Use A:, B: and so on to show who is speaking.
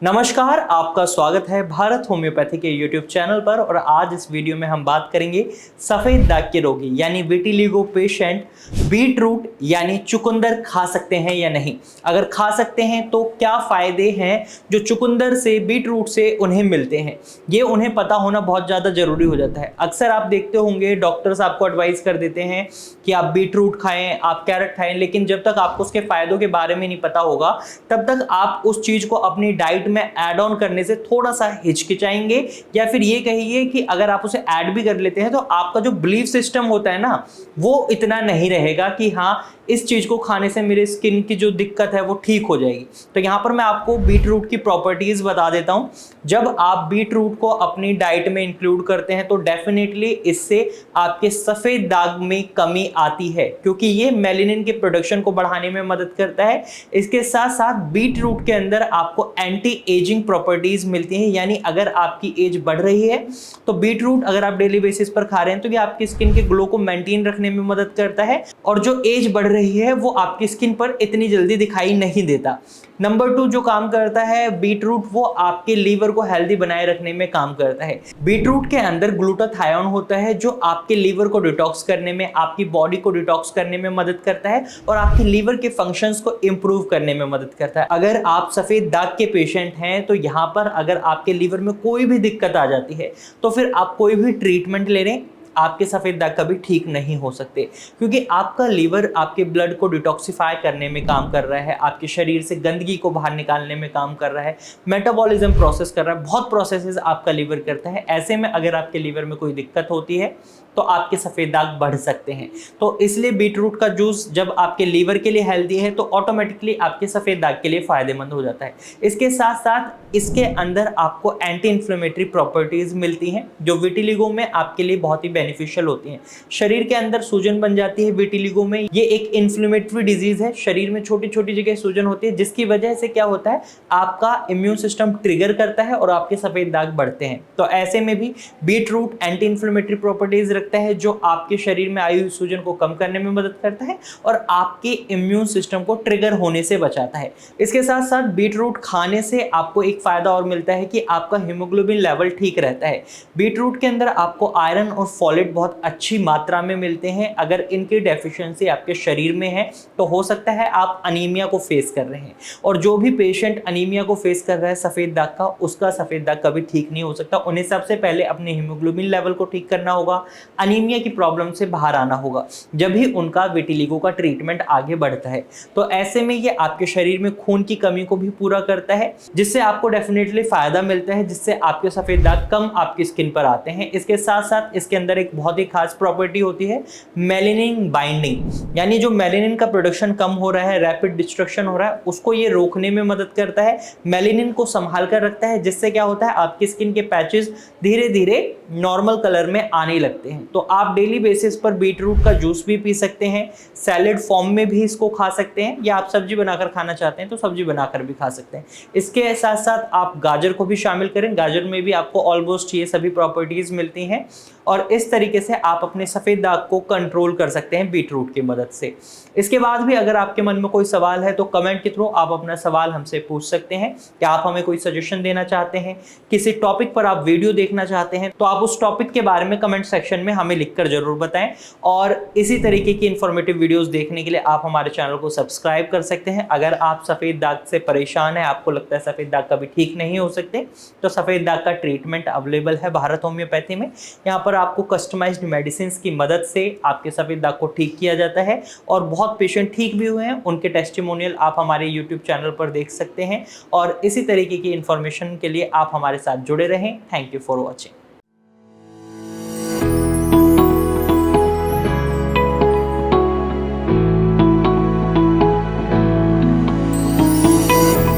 A: नमस्कार, आपका स्वागत है भारत होम्योपैथी के यूट्यूब चैनल पर। और आज इस वीडियो में हम बात करेंगे सफेद दाग के रोगी यानी विटिलिगो पेशेंट बीट रूट यानी चुकंदर खा सकते हैं या नहीं। अगर खा सकते हैं तो क्या फायदे हैं जो चुकंदर से बीट रूट से उन्हें मिलते हैं, ये उन्हें पता होना बहुत ज़्यादा जरूरी हो जाता है। अक्सर आप देखते होंगे डॉक्टर्स आपको एडवाइस कर देते हैं कि आप बीट रूट खाएं, आप कैरेट खाएं, लेकिन जब तक आपको उसके फायदों के बारे में नहीं पता होगा तब तक आप उस चीज को अपनी डाइट में ऐड ऑन करने से थोड़ा सा हिचकिचाएंगे, या फिर ये कहिए कि अगर आप उसे ऐड भी कर लेते हैं तो आपका जो बिलीफ सिस्टम होता है ना, वो इतना नहीं रहेगा कि हाँ इस चीज को खाने से मेरे स्किन की जो दिक्कत है वो ठीक हो जाएगी। तो यहाँ पर मैं आपको बीट रूट की प्रॉपर्टीज बता देता हूँ। जब आप बीट रूट को अपनी डाइट में इंक्लूड करते हैं तो डेफिनेटली इससे आपके सफेद दाग में कमी आती है, क्योंकि ये मेलानिन के प्रोडक्शन को बढ़ाने में मदद करता है। इसके साथ साथ बीट रूट के अंदर आपको एंटी एजिंग प्रॉपर्टीज मिलती हैं, यानी अगर आपकी एज बढ़ रही है तो बीट रूट अगर आप डेली बेसिस पर खा रहे हैं तो ये आपकी स्किन के ग्लो को मेंटेन रखने में मदद करता है, और जो एज बढ़ रही है वो आपकी स्किन पर इतनी जल्दी दिखाई नहीं देता। नंबर 2 जो काम करता है बीट रूट, वो आपके लीवर को हेल्दी बनाए रखने में काम करता है। बीट रूट के अंदर ग्लूटाथायोन होता है जो आपके लीवर को डिटॉक्स करने में, आपकी बॉडी को डिटॉक्स करने में मदद करता है और आपके लीवर के फंक्शंस को इंप्रूव करने में मदद करता है। अगर आप सफेद दाग के पेशेंट हैं तो यहाँ पर अगर आपके लीवर में कोई भी दिक्कत आ जाती है तो फिर आप कोई भी ट्रीटमेंट ले रहे हैं, आपके सफेद दाग कभी ठीक नहीं हो सकते, क्योंकि आपका लीवर आपके ब्लड को डिटॉक्सिफाई करने में काम कर रहा है, आपके शरीर से गंदगी को बाहर निकालने में काम कर रहा है, मेटाबॉलिज्म प्रोसेस कर रहा है, बहुत प्रोसेसेस आपका लीवर करता है। ऐसे में अगर आपके लीवर में कोई दिक्कत होती है तो आपके सफेद दाग बढ़ सकते हैं। तो इसलिए बीट रूट का जूस जब आपके लीवर के लिए हेल्दी है तो ऑटोमेटिकली आपके सफेद दाग के लिए फायदेमंद हो जाता है। इसके साथ साथ इसके अंदर आपको एंटी इन्फ्लेमेटरी प्रॉपर्टीज मिलती हैं जो विटिलिगो में आपके लिए बहुत ही बेनिफिशियल होती हैं। शरीर के अंदर सूजन बन जाती है विटिलिगो में, ये एक इन्फ्लेमेटरी डिजीज है। शरीर में छोटी छोटी जगह सूजन होती है जिसकी वजह से क्या होता है, आपका इम्यून सिस्टम ट्रिगर करता है और आपके सफेद दाग बढ़ते हैं। तो ऐसे में भी beetroot anti inflammatory properties रखता है जो आपके शरीर में आई हुई सूजन को कम करने में मदद करता है और आपके इम्यून सिस्टम को ट्रिगर होने से बचाता है। इसके साथ साथ बीट रूट खाने से आपको एक फायदा और मिलता है कि आपका हीमोग्लोबिन लेवल ठीक रहता है। बीट रूट के अंदर आपको आयरन और फॉलेट बहुत अच्छी मात्रा में मिलते हैं। अगर इनकी डेफिशिएंसी आपके शरीर में है तो हो सकता है आप अनीमिया को फेस कर रहे हैं, और जो भी पेशेंट अनीमिया को फेस कर रहा है सफेद दाग का, उसका सफेद दाग कभी ठीक नहीं हो सकता। उन्हें सबसे पहले अपने हीमोग्लोबिन लेवल को ठीक करना होगा, अनीमिया की प्रॉब्लम से बाहर आना होगा, जब भी उनका विटिलिगो का ट्रीटमेंट आगे बढ़ता है। तो ऐसे में ये आपके शरीर में खून की कमी को भी पूरा करता है, जिससे आपको डेफिनेटली फायदा मिलता है, जिससे आपके सफेद दाग कम आपकी स्किन पर आते हैं। इसके साथ साथ इसके अंदर एक बहुत ही खास प्रॉपर्टी होती है मेलानिन बाइंडिंग, यानी जो मेलानिन का प्रोडक्शन कम हो रहा है, रैपिड डिस्ट्रक्शन हो रहा है, उसको ये रोकने में मदद करता है, मेलानिन को संभाल कर रखता है, जिससे क्या होता है आपकी स्किन के पैचेस धीरे धीरे नॉर्मल कलर में आने लगते हैं। तो आप डेली बेसिस पर बीट रूट का जूस भी पी सकते हैं, सैलेड फॉर्म में भी इसको खा सकते हैं, या आप सब्जी बनाकर खाना चाहते हैं तो सब्जी बनाकर भी खा सकते हैं। इसके साथ साथ आप गाजर को भी शामिल करें, गाजर में भी आपको ऑलमोस्ट ये सभी प्रॉपर्टीज मिलती हैं, और इस तरीके से आप अपने सफेद दाग को कंट्रोल कर सकते हैं बीट रूट की मदद से। इसके बाद भी अगर आपके मन में कोई सवाल है तो कमेंट के थ्रू आप अपना सवाल हमसे पूछ सकते हैं। क्या आप हमें कोई सजेशन देना चाहते हैं, किसी टॉपिक पर आप वीडियो देखना चाहते हैं, तो आप उस टॉपिक के बारे में कमेंट सेक्शन में हमें लिखकर जरूर बताएं। और इसी तरीके की इंफॉर्मेटिव वीडियोस देखने के लिए आप हमारे चैनल को सब्सक्राइब कर सकते हैं। अगर आप सफेद दाग से परेशान हैं, आपको लगता है सफेद दाग कभी ठीक नहीं हो सकते, तो सफेद दाग का ट्रीटमेंट अवेलेबल है भारत होम्योपैथी में। यहाँ पर आपको कस्टमाइज्ड मेडिसिन की मदद से आपके सफेद दाग को ठीक किया जाता है, और बहुत पेशेंट ठीक भी हुए हैं, उनके टेस्टिमोनियल आप हमारे यूट्यूब चैनल पर देख सकते हैं। और इसी तरीके की इंफॉर्मेशन के लिए आप हमारे साथ जुड़े रहें। Thank you for watching.